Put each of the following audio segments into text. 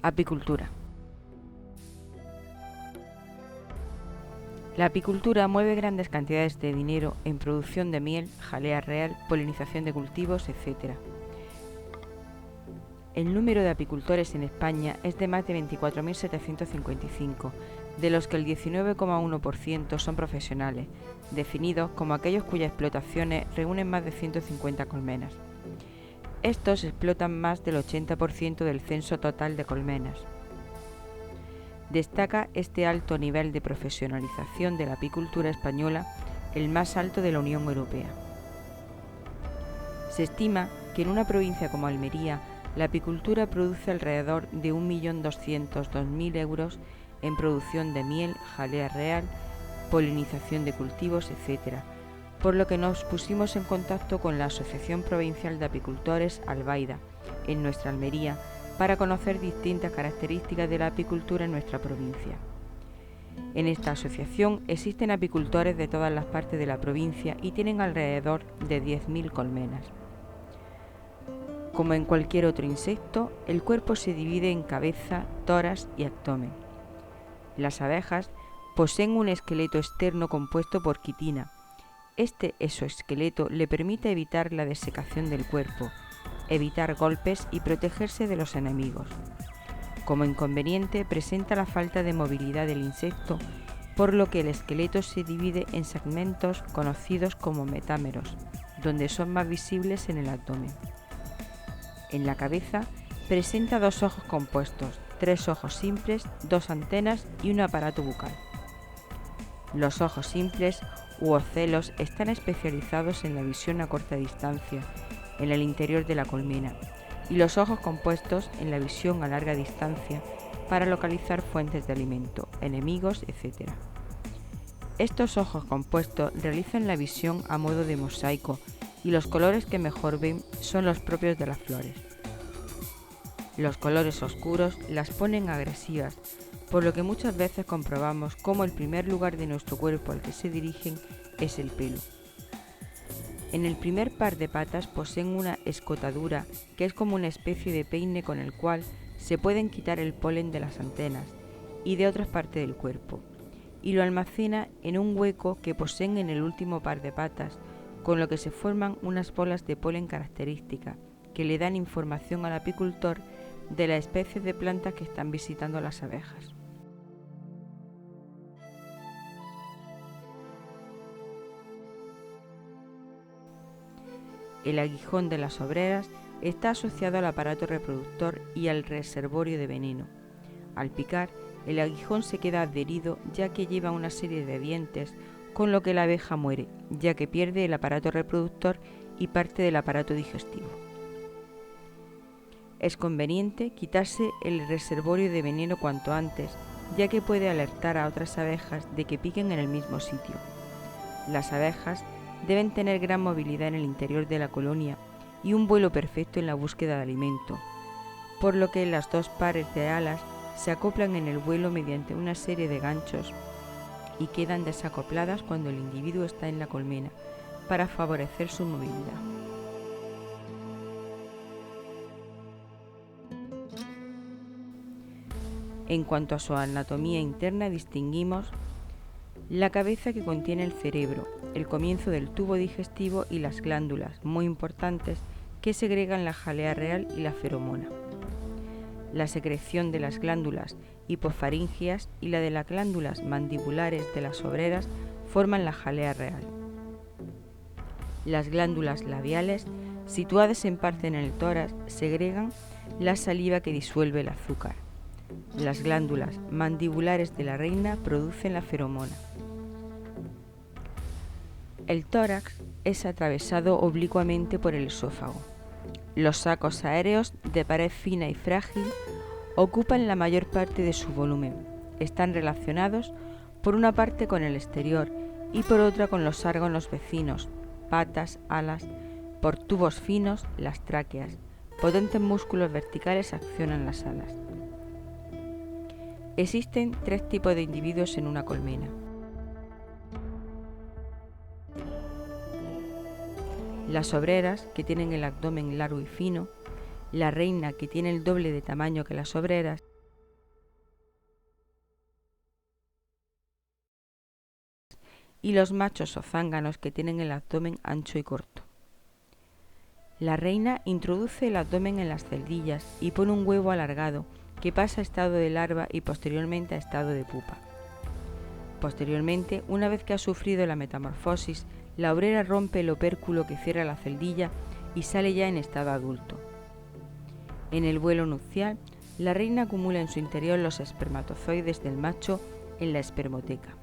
Apicultura. La apicultura mueve grandes cantidades de dinero en producción de miel, jalea real, polinización de cultivos, etc. El número de apicultores en España es de más de 24.755, de los que el 19,1% son profesionales, definidos como aquellos cuyas explotaciones reúnen más de 150 colmenas. Estos explotan más del 80% del censo total de colmenas. Destaca este alto nivel de profesionalización de la apicultura española, el más alto de la Unión Europea. Se estima que en una provincia como Almería, la apicultura produce alrededor de 1.202.000 euros en producción de miel, jalea real, polinización de cultivos, etc., por lo que nos pusimos en contacto con la Asociación Provincial de Apicultores Albaida, en nuestra Almería, para conocer distintas características de la apicultura en nuestra provincia. En esta asociación existen apicultores de todas las partes de la provincia y tienen alrededor de 10.000 colmenas. Como en cualquier otro insecto, el cuerpo se divide en cabeza, tórax y abdomen. Las abejas poseen un esqueleto externo compuesto por quitina. Este exoesqueleto le permite evitar la desecación del cuerpo, evitar golpes y protegerse de los enemigos. Como inconveniente presenta la falta de movilidad del insecto, por lo que el esqueleto se divide en segmentos conocidos como metámeros, donde son más visibles en el abdomen. En la cabeza presenta 2 ojos compuestos, 3 ojos simples, 2 antenas y un aparato bucal. Los ojos simples u ocelos están especializados en la visión a corta distancia, en el interior de la colmena, y los ojos compuestos en la visión a larga distancia para localizar fuentes de alimento, enemigos, etc. Estos ojos compuestos realizan la visión a modo de mosaico y los colores que mejor ven son los propios de las flores. Los colores oscuros las ponen agresivas, por lo que muchas veces comprobamos cómo el primer lugar de nuestro cuerpo al que se dirigen es el pelo. En el primer par de patas poseen una escotadura que es como una especie de peine con el cual se pueden quitar el polen de las antenas y de otras partes del cuerpo, y lo almacena en un hueco que poseen en el último par de patas, con lo que se forman unas bolas de polen características que le dan información al apicultor de las especies de plantas que están visitando las abejas. El aguijón de las obreras está asociado al aparato reproductor y al reservorio de veneno. Al picar, el aguijón se queda adherido ya que lleva una serie de dientes, con lo que la abeja muere, ya que pierde el aparato reproductor y parte del aparato digestivo. Es conveniente quitarse el reservorio de veneno cuanto antes, ya que puede alertar a otras abejas de que piquen en el mismo sitio. Las abejas deben tener gran movilidad en el interior de la colonia y un vuelo perfecto en la búsqueda de alimento, por lo que las 2 pares de alas se acoplan en el vuelo mediante una serie de ganchos y quedan desacopladas cuando el individuo está en la colmena, para favorecer su movilidad. En cuanto a su anatomía interna, distinguimos la cabeza, que contiene el cerebro, el comienzo del tubo digestivo y las glándulas, muy importantes, que segregan la jalea real y la feromona. La secreción de las glándulas hipofaringias y la de las glándulas mandibulares de las obreras forman la jalea real. Las glándulas labiales, situadas en parte en el tórax, segregan la saliva que disuelve el azúcar. Las glándulas mandibulares de la reina producen la feromona. El tórax es atravesado oblicuamente por el esófago. Los sacos aéreos, de pared fina y frágil, ocupan la mayor parte de su volumen. Están relacionados por una parte con el exterior y por otra con los órganos vecinos, patas, alas, por tubos finos, las tráqueas. Potentes músculos verticales accionan las alas. Existen 3 tipos de individuos en una colmena. Las obreras, que tienen el abdomen largo y fino, la reina, que tiene el doble de tamaño que las obreras, y los machos o zánganos que tienen el abdomen ancho y corto. La reina introduce el abdomen en las celdillas y pone un huevo alargado que pasa a estado de larva y posteriormente a estado de pupa. Posteriormente, una vez que ha sufrido la metamorfosis, la obrera rompe el opérculo que cierra la celdilla y sale ya en estado adulto. En el vuelo nupcial, la reina acumula en su interior los espermatozoides del macho en la espermoteca.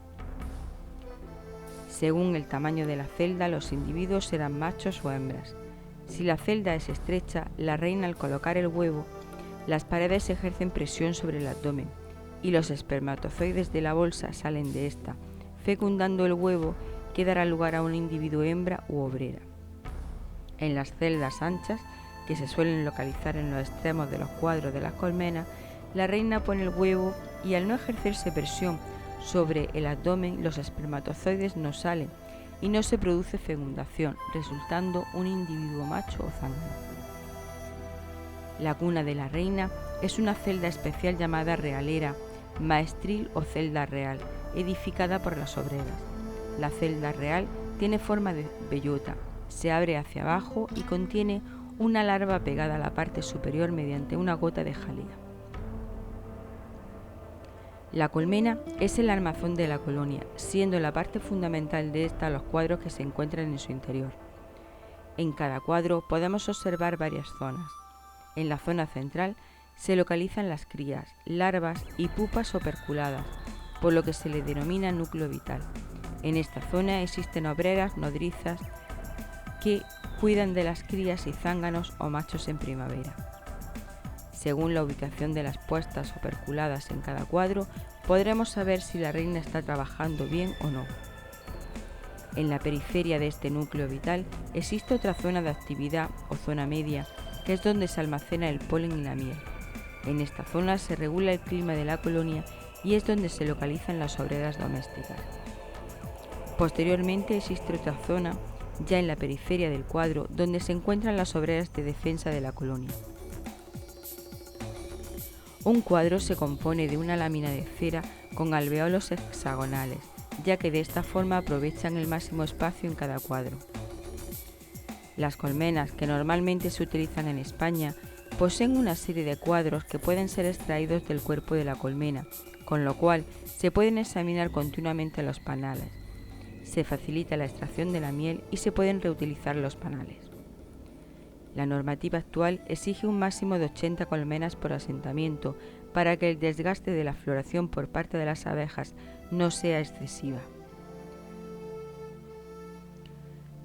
Según el tamaño de la celda, los individuos serán machos o hembras. Si la celda es estrecha, la reina al colocar el huevo, las paredes ejercen presión sobre el abdomen y los espermatozoides de la bolsa salen de esta, fecundando el huevo que dará lugar a un individuo hembra u obrera. En las celdas anchas, que se suelen localizar en los extremos de los cuadros de las colmenas, la reina pone el huevo y al no ejercerse presión sobre el abdomen, los espermatozoides no salen y no se produce fecundación, resultando un individuo macho o zángano. La cuna de la reina es una celda especial llamada realera, maestril o celda real, edificada por las obreras. La celda real tiene forma de bellota, se abre hacia abajo y contiene una larva pegada a la parte superior mediante una gota de jalea. La colmena es el armazón de la colonia, siendo la parte fundamental de esta los cuadros que se encuentran en su interior. En cada cuadro podemos observar varias zonas. En la zona central se localizan las crías, larvas y pupas operculadas, por lo que se le denomina núcleo vital. En esta zona existen obreras nodrizas que cuidan de las crías y zánganos o machos en primavera. Según la ubicación de las puestas operculadas en cada cuadro, podremos saber si la reina está trabajando bien o no. En la periferia de este núcleo vital existe otra zona de actividad o zona media, que es donde se almacena el polen y la miel. En esta zona se regula el clima de la colonia y es donde se localizan las obreras domésticas. Posteriormente existe otra zona, ya en la periferia del cuadro, donde se encuentran las obreras de defensa de la colonia. Un cuadro se compone de una lámina de cera con alveolos hexagonales, ya que de esta forma aprovechan el máximo espacio en cada cuadro. Las colmenas, que normalmente se utilizan en España, poseen una serie de cuadros que pueden ser extraídos del cuerpo de la colmena, con lo cual se pueden examinar continuamente los panales. Se facilita la extracción de la miel y se pueden reutilizar los panales. La normativa actual exige un máximo de 80 colmenas por asentamiento para que el desgaste de la floración por parte de las abejas no sea excesiva.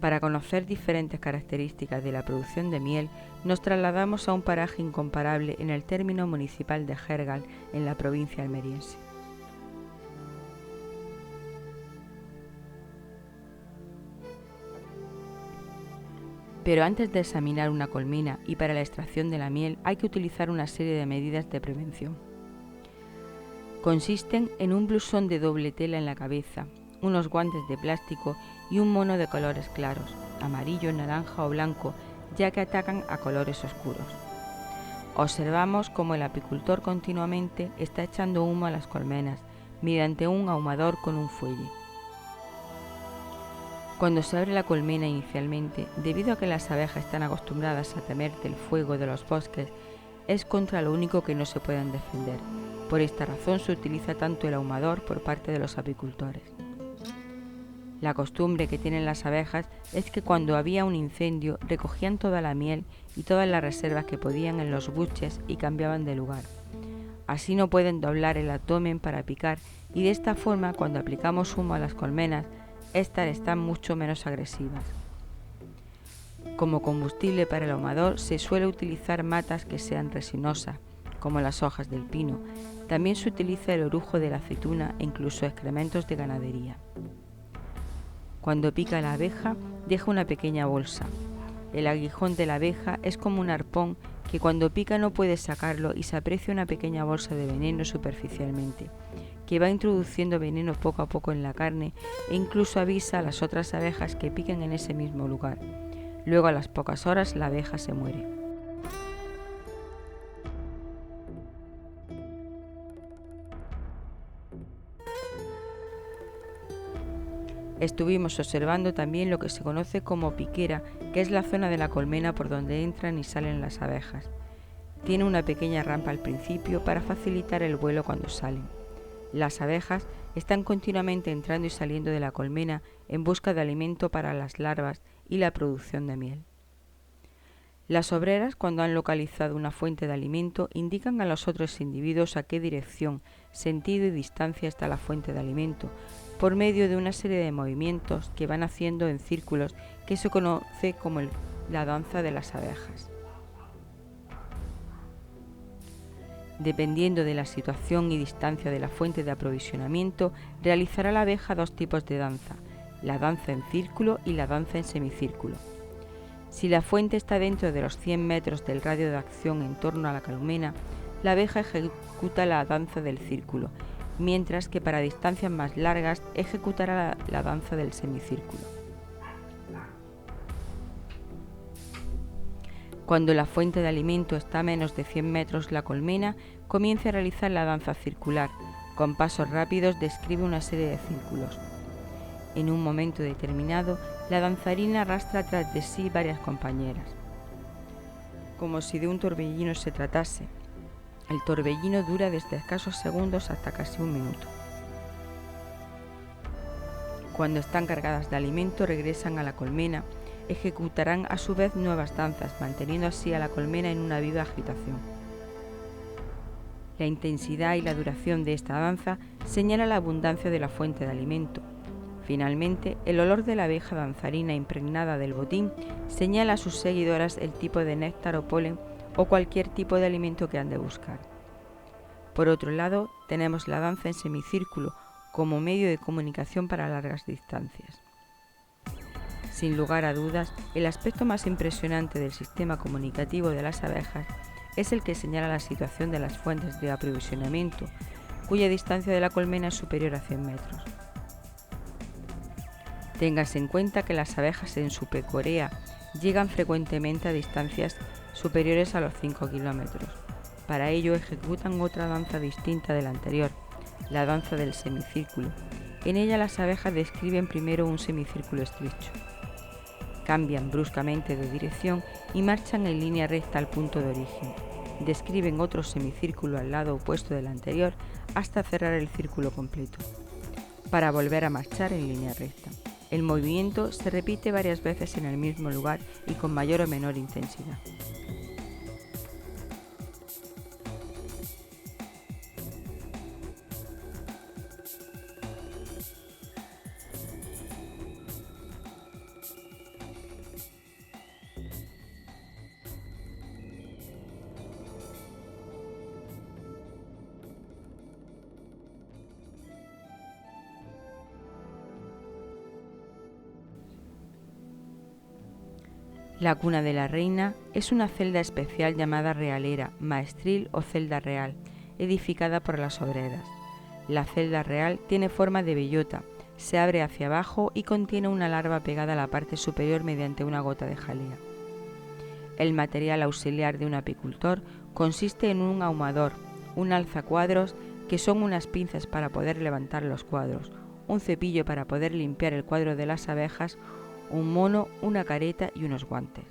Para conocer diferentes características de la producción de miel, nos trasladamos a un paraje incomparable en el término municipal de Jergal, en la provincia almeriense. Pero antes de examinar una colmena y para la extracción de la miel hay que utilizar una serie de medidas de prevención. Consisten en un blusón de doble tela en la cabeza, unos guantes de plástico y un mono de colores claros, amarillo, naranja o blanco, ya que atacan a colores oscuros. Observamos cómo el apicultor continuamente está echando humo a las colmenas mediante un ahumador con un fuelle. Cuando se abre la colmena inicialmente, debido a que las abejas están acostumbradas a temer el fuego de los bosques, es contra lo único que no se pueden defender. Por esta razón se utiliza tanto el ahumador por parte de los apicultores. La costumbre que tienen las abejas es que cuando había un incendio recogían toda la miel y todas las reservas que podían en los buches y cambiaban de lugar. Así no pueden doblar el abdomen para picar y de esta forma cuando aplicamos humo a las colmenas, estas están mucho menos agresivas. Como combustible para el ahumador se suele utilizar matas que sean resinosas, como las hojas del pino. También se utiliza el orujo de la aceituna e incluso excrementos de ganadería. Cuando pica la abeja, deja una pequeña bolsa. El aguijón de la abeja es como un arpón que cuando pica no puede sacarlo y se aprecia una pequeña bolsa de veneno superficialmente, que va introduciendo veneno poco a poco en la carne e incluso avisa a las otras abejas que piquen en ese mismo lugar. Luego a las pocas horas la abeja se muere. Estuvimos observando también lo que se conoce como piquera, que es la zona de la colmena por donde entran y salen las abejas. Tiene una pequeña rampa al principio para facilitar el vuelo cuando salen. Las abejas están continuamente entrando y saliendo de la colmena en busca de alimento para las larvas y la producción de miel. Las obreras, cuando han localizado una fuente de alimento, indican a los otros individuos a qué dirección, sentido y distancia está la fuente de alimento, por medio de una serie de movimientos que van haciendo en círculos que se conoce como la danza de las abejas. Dependiendo de la situación y distancia de la fuente de aprovisionamiento, realizará la abeja dos tipos de danza, la danza en círculo y la danza en semicírculo. Si la fuente está dentro de los 100 metros del radio de acción en torno a la colmena, la abeja ejecuta la danza del círculo, mientras que para distancias más largas ejecutará la danza del semicírculo. Cuando la fuente de alimento está a menos de 100 metros, la colmena comienza a realizar la danza circular. Con pasos rápidos describe una serie de círculos. En un momento determinado, la danzarina arrastra tras de sí varias compañeras, como si de un torbellino se tratase. El torbellino dura desde escasos segundos hasta casi un minuto. Cuando están cargadas de alimento, regresan a la colmena, ejecutarán a su vez nuevas danzas, manteniendo así a la colmena en una viva agitación. La intensidad y la duración de esta danza señala la abundancia de la fuente de alimento. Finalmente, el olor de la abeja danzarina impregnada del botín señala a sus seguidoras el tipo de néctar o polen o cualquier tipo de alimento que han de buscar. Por otro lado, tenemos la danza en semicírculo como medio de comunicación para largas distancias. Sin lugar a dudas, el aspecto más impresionante del sistema comunicativo de las abejas es el que señala la situación de las fuentes de aprovisionamiento, cuya distancia de la colmena es superior a 100 metros. Téngase en cuenta que las abejas en su pecorea llegan frecuentemente a distancias superiores a los 5 kilómetros. Para ello ejecutan otra danza distinta de la anterior, la danza del semicírculo. En ella las abejas describen primero un semicírculo estrecho. Cambian bruscamente de dirección y marchan en línea recta al punto de origen. Describen otro semicírculo al lado opuesto del anterior hasta cerrar el círculo completo, para volver a marchar en línea recta. El movimiento se repite varias veces en el mismo lugar y con mayor o menor intensidad. La cuna de la reina es una celda especial llamada realera, maestril o celda real, edificada por las obreras. La celda real tiene forma de bellota, se abre hacia abajo y contiene una larva pegada a la parte superior mediante una gota de jalea. El material auxiliar de un apicultor consiste en un ahumador, un alzacuadros, que son unas pinzas para poder levantar los cuadros, un cepillo para poder limpiar el cuadro de las abejas, un mono, una careta y unos guantes.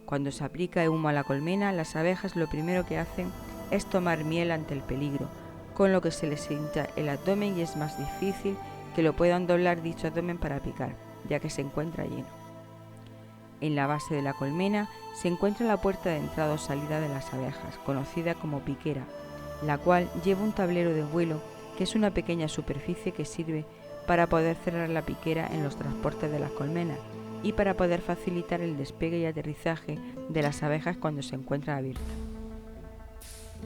Cuando se aplica humo a la colmena, las abejas lo primero que hacen es tomar miel ante el peligro, con lo que se les hincha el abdomen y es más difícil que lo puedan doblar dicho abdomen para picar, ya que se encuentra lleno. En la base de la colmena se encuentra la puerta de entrada o salida de las abejas, conocida como piquera, la cual lleva un tablero de vuelo, que es una pequeña superficie que sirve para poder cerrar la piquera en los transportes de las colmenas y para poder facilitar el despegue y aterrizaje de las abejas cuando se encuentran abiertas.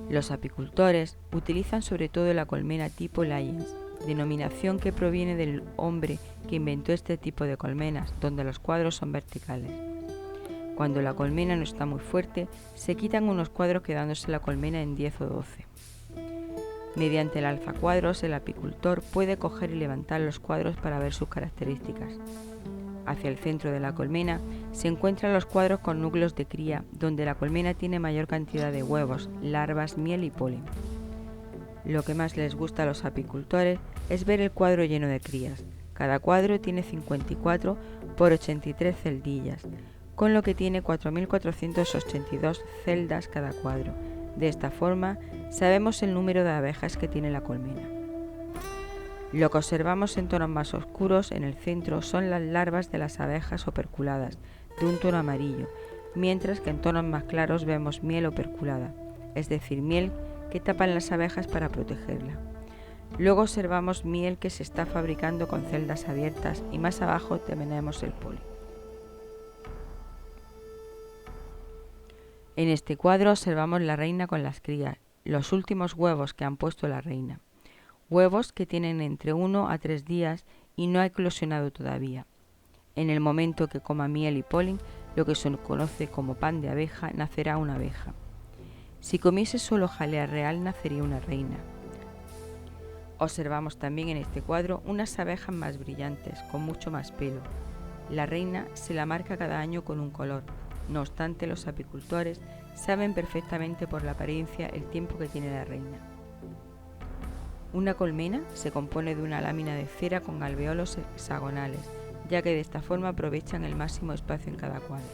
Los apicultores utilizan sobre todo la colmena tipo Lyons, denominación que proviene del hombre que inventó este tipo de colmenas, donde los cuadros son verticales. Cuando la colmena no está muy fuerte, se quitan unos cuadros quedándose la colmena en 10 o 12. Mediante el alzacuadros, el apicultor puede coger y levantar los cuadros para ver sus características. Hacia el centro de la colmena se encuentran los cuadros con núcleos de cría, donde la colmena tiene mayor cantidad de huevos, larvas, miel y polen. Lo que más les gusta a los apicultores es ver el cuadro lleno de crías. Cada cuadro tiene 54 por 83 celdillas, con lo que tiene 4.482 celdas cada cuadro. De esta forma, sabemos el número de abejas que tiene la colmena. Lo que observamos en tonos más oscuros en el centro son las larvas de las abejas operculadas, de un tono amarillo, mientras que en tonos más claros vemos miel operculada, es decir, miel que tapan las abejas para protegerla. Luego observamos miel que se está fabricando con celdas abiertas y más abajo tenemos el polen. En este cuadro observamos la reina con las crías, los últimos huevos que han puesto la reina. Huevos que tienen entre 1 a 3 días y no ha eclosionado todavía. En el momento que coma miel y polen, lo que se conoce como pan de abeja, nacerá una abeja. Si comiese solo jalea real, nacería una reina. Observamos también en este cuadro unas abejas más brillantes, con mucho más pelo. La reina se la marca cada año con un color. No obstante, los apicultores saben perfectamente por la apariencia el tiempo que tiene la reina. Una colmena se compone de una lámina de cera con alveolos hexagonales, ya que de esta forma aprovechan el máximo espacio en cada cuadro.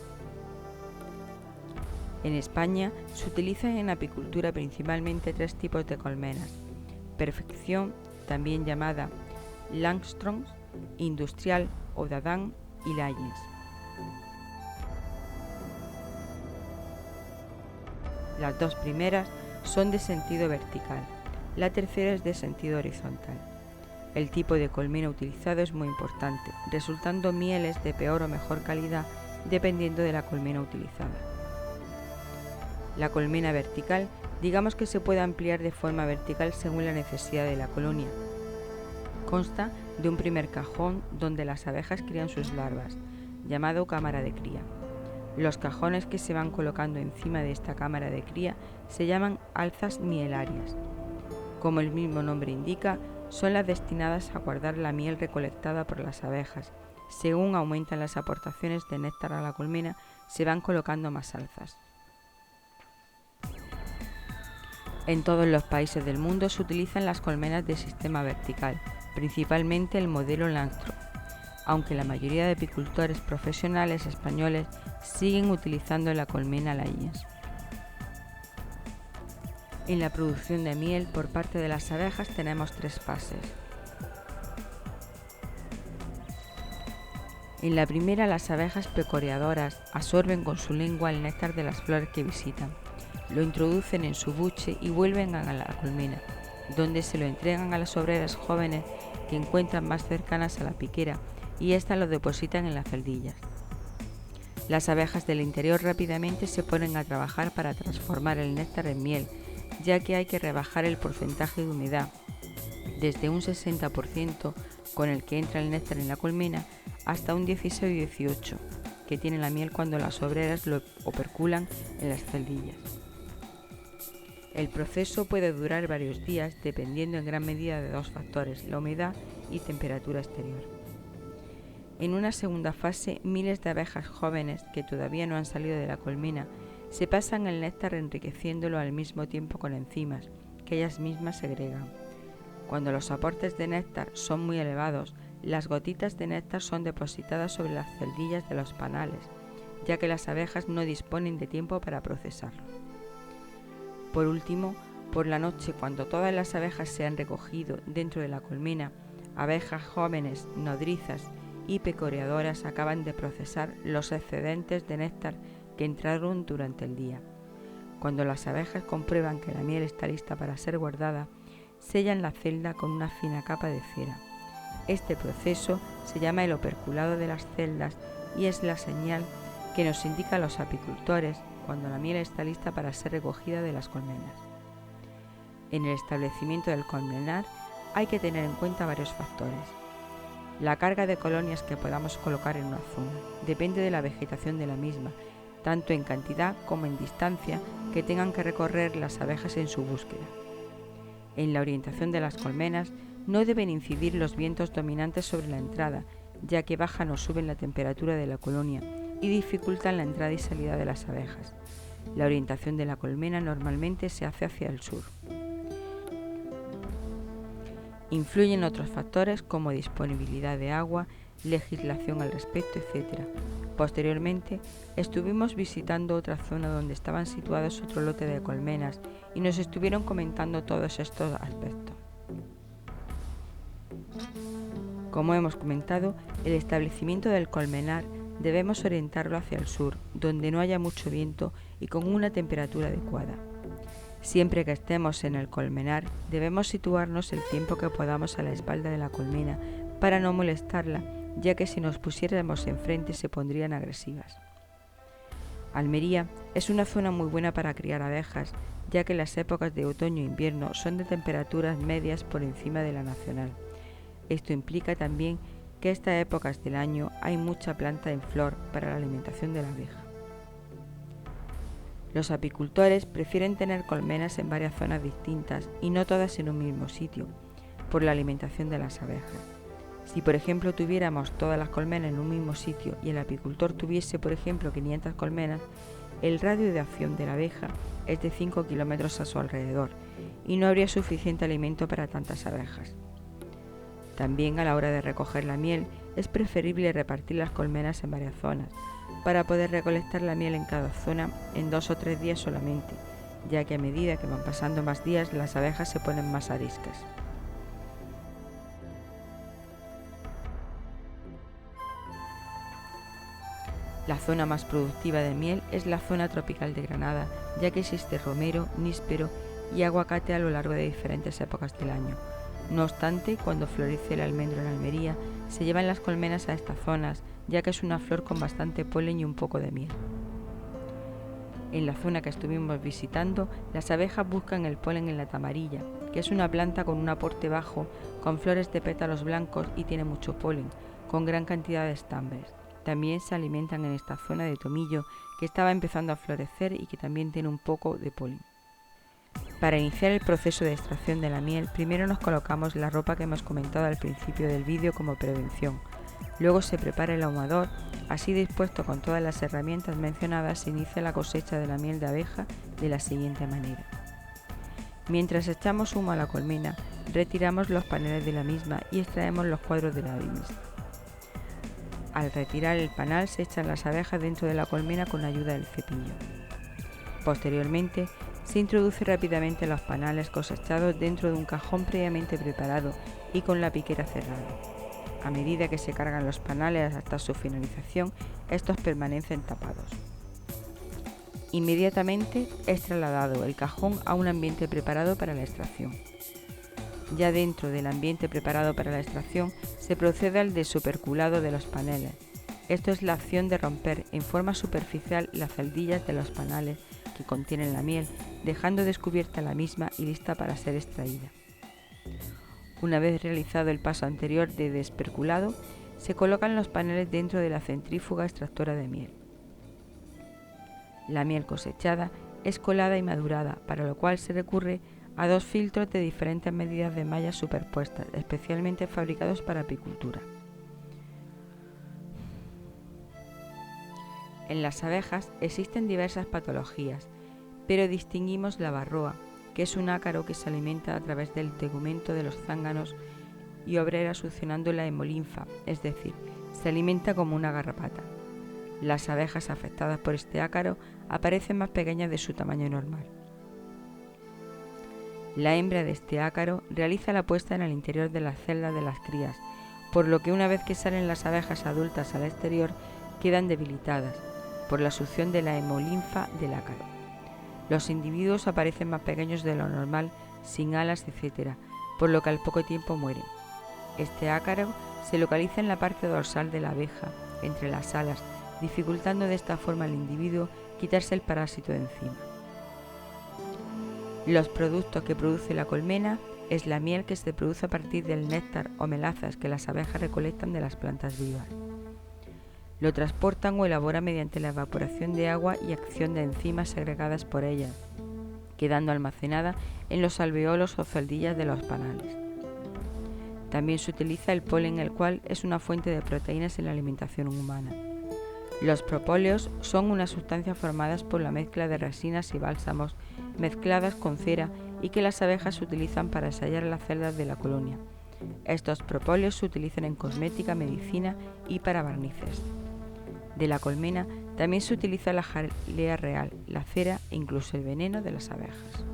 En España se utilizan en apicultura principalmente 3 tipos de colmenas: perfección, también llamada Langstroth, industrial o Dadant, y Layens. Las dos primeras son de sentido vertical, la tercera es de sentido horizontal. El tipo de colmena utilizado es muy importante, resultando mieles de peor o mejor calidad dependiendo de la colmena utilizada. La colmena vertical, digamos que se puede ampliar de forma vertical según la necesidad de la colonia. Consta de un primer cajón donde las abejas crían sus larvas, llamado cámara de cría. Los cajones que se van colocando encima de esta cámara de cría se llaman alzas mielarias. Como el mismo nombre indica, son las destinadas a guardar la miel recolectada por las abejas. Según aumentan las aportaciones de néctar a la colmena, se van colocando más alzas. En todos los países del mundo se utilizan las colmenas de sistema vertical, principalmente el modelo Langstroth, aunque la mayoría de apicultores profesionales españoles siguen utilizando la colmena Layens. En la producción de miel por parte de las abejas tenemos 3 fases. En la primera, las abejas pecoreadoras absorben con su lengua el néctar de las flores que visitan, lo introducen en su buche y vuelven a la colmena, donde se lo entregan a las obreras jóvenes que encuentran más cercanas a la piquera, y éstas lo depositan en las celdillas. Las abejas del interior rápidamente se ponen a trabajar para transformar el néctar en miel, ya que hay que rebajar el porcentaje de humedad, desde un 60% con el que entra el néctar en la colmena hasta un 16 o 18% que tiene la miel cuando las obreras lo operculan en las celdillas. El proceso puede durar varios días dependiendo en gran medida de 2 factores, la humedad y temperatura exterior. En una segunda fase, miles de abejas jóvenes que todavía no han salido de la colmena se pasan el néctar enriqueciéndolo al mismo tiempo con enzimas que ellas mismas segregan. Cuando los aportes de néctar son muy elevados, las gotitas de néctar son depositadas sobre las celdillas de los panales, ya que las abejas no disponen de tiempo para procesarlo. Por último, por la noche, cuando todas las abejas se han recogido dentro de la colmena, abejas jóvenes, nodrizas y pecoreadoras acaban de procesar los excedentes de néctar que entraron durante el día. Cuando las abejas comprueban que la miel está lista para ser guardada, sellan la celda con una fina capa de cera. Este proceso se llama el operculado de las celdas y es la señal que nos indica a los apicultores cuando la miel está lista para ser recogida de las colmenas. En el establecimiento del colmenar hay que tener en cuenta varios factores. La carga de colonias que podamos colocar en una zona depende de la vegetación de la misma, tanto en cantidad como en distancia que tengan que recorrer las abejas en su búsqueda. En la orientación de las colmenas no deben incidir los vientos dominantes sobre la entrada, ya que bajan o suben la temperatura de la colonia y dificultan la entrada y salida de las abejas. La orientación de la colmena normalmente se hace hacia el sur. Influyen otros factores como disponibilidad de agua, legislación al respecto, etc. Posteriormente, estuvimos visitando otra zona donde estaban situados otro lote de colmenas y nos estuvieron comentando todos estos aspectos. Como hemos comentado, el establecimiento del colmenar debemos orientarlo hacia el sur, donde no haya mucho viento y con una temperatura adecuada. Siempre que estemos en el colmenar, debemos situarnos el tiempo que podamos a la espalda de la colmena para no molestarla, ya que si nos pusiéramos enfrente se pondrían agresivas. Almería es una zona muy buena para criar abejas, ya que las épocas de otoño e invierno son de temperaturas medias por encima de la nacional. Esto implica también que estas épocas del año hay mucha planta en flor para la alimentación de la abeja. Los apicultores prefieren tener colmenas en varias zonas distintas y no todas en un mismo sitio, por la alimentación de las abejas. Si por ejemplo tuviéramos todas las colmenas en un mismo sitio y el apicultor tuviese por ejemplo 500 colmenas, el radio de acción de la abeja es de 5 kilómetros a su alrededor y no habría suficiente alimento para tantas abejas. También a la hora de recoger la miel es preferible repartir las colmenas en varias zonas, para poder recolectar la miel en cada zona en 2 o 3 días solamente, ya que a medida que van pasando más días las abejas se ponen más ariscas. La zona más productiva de miel es la zona tropical de Granada, ya que existe romero, níspero y aguacate a lo largo de diferentes épocas del año. No obstante, cuando florece el almendro en Almería, se llevan las colmenas a estas zonas, ya que es una flor con bastante polen y un poco de miel. En la zona que estuvimos visitando, las abejas buscan el polen en la tamarilla, que es una planta con un aporte bajo, con flores de pétalos blancos y tiene mucho polen, con gran cantidad de estambres. También se alimentan en esta zona de tomillo, que estaba empezando a florecer y que también tiene un poco de polen. Para iniciar el proceso de extracción de la miel, primero nos colocamos la ropa que hemos comentado al principio del vídeo como prevención. Luego se prepara el ahumador, así dispuesto con todas las herramientas mencionadas se inicia la cosecha de la miel de abeja de la siguiente manera. Mientras echamos humo a la colmena, retiramos los paneles de la misma y extraemos los cuadros de la misma. Al retirar el panal se echan las abejas dentro de la colmena con ayuda del cepillo. Posteriormente, se introduce rápidamente los panales cosechados dentro de un cajón previamente preparado y con la piquera cerrada. A medida que se cargan los panales hasta su finalización, estos permanecen tapados. Inmediatamente es trasladado el cajón a un ambiente preparado para la extracción. Ya dentro del ambiente preparado para la extracción, se procede al desoperculado de los paneles. Esto es la acción de romper en forma superficial las celdillas de los panales que contienen la miel, dejando descubierta la misma y lista para ser extraída. Una vez realizado el paso anterior de desperculado, se colocan los paneles dentro de la centrífuga extractora de miel. La miel cosechada es colada y madurada, para lo cual se recurre a 2 filtros de diferentes medidas de mallas superpuestas, especialmente fabricados para apicultura. En las abejas existen diversas patologías, pero distinguimos la varroa, que es un ácaro que se alimenta a través del tegumento de los zánganos y obrera succionando la hemolinfa, es decir, se alimenta como una garrapata. Las abejas afectadas por este ácaro aparecen más pequeñas de su tamaño normal. La hembra de este ácaro realiza la puesta en el interior de las celdas de las crías, por lo que una vez que salen las abejas adultas al exterior quedan debilitadas por la succión de la hemolinfa del ácaro. Los individuos aparecen más pequeños de lo normal, sin alas, etc., por lo que al poco tiempo mueren. Este ácaro se localiza en la parte dorsal de la abeja, entre las alas, dificultando de esta forma al individuo quitarse el parásito de encima. Los productos que produce la colmena es la miel que se produce a partir del néctar o melazas que las abejas recolectan de las plantas vivas. Lo transportan o elaboran mediante la evaporación de agua y acción de enzimas segregadas por ellas, quedando almacenada en los alveolos o celdillas de los panales. También se utiliza el polen, el cual es una fuente de proteínas en la alimentación humana. Los propóleos son unas sustancias formadas por la mezcla de resinas y bálsamos mezcladas con cera y que las abejas utilizan para sellar las celdas de la colonia. Estos propóleos se utilizan en cosmética, medicina y para barnices. De la colmena también se utiliza la jalea real, la cera e incluso el veneno de las abejas.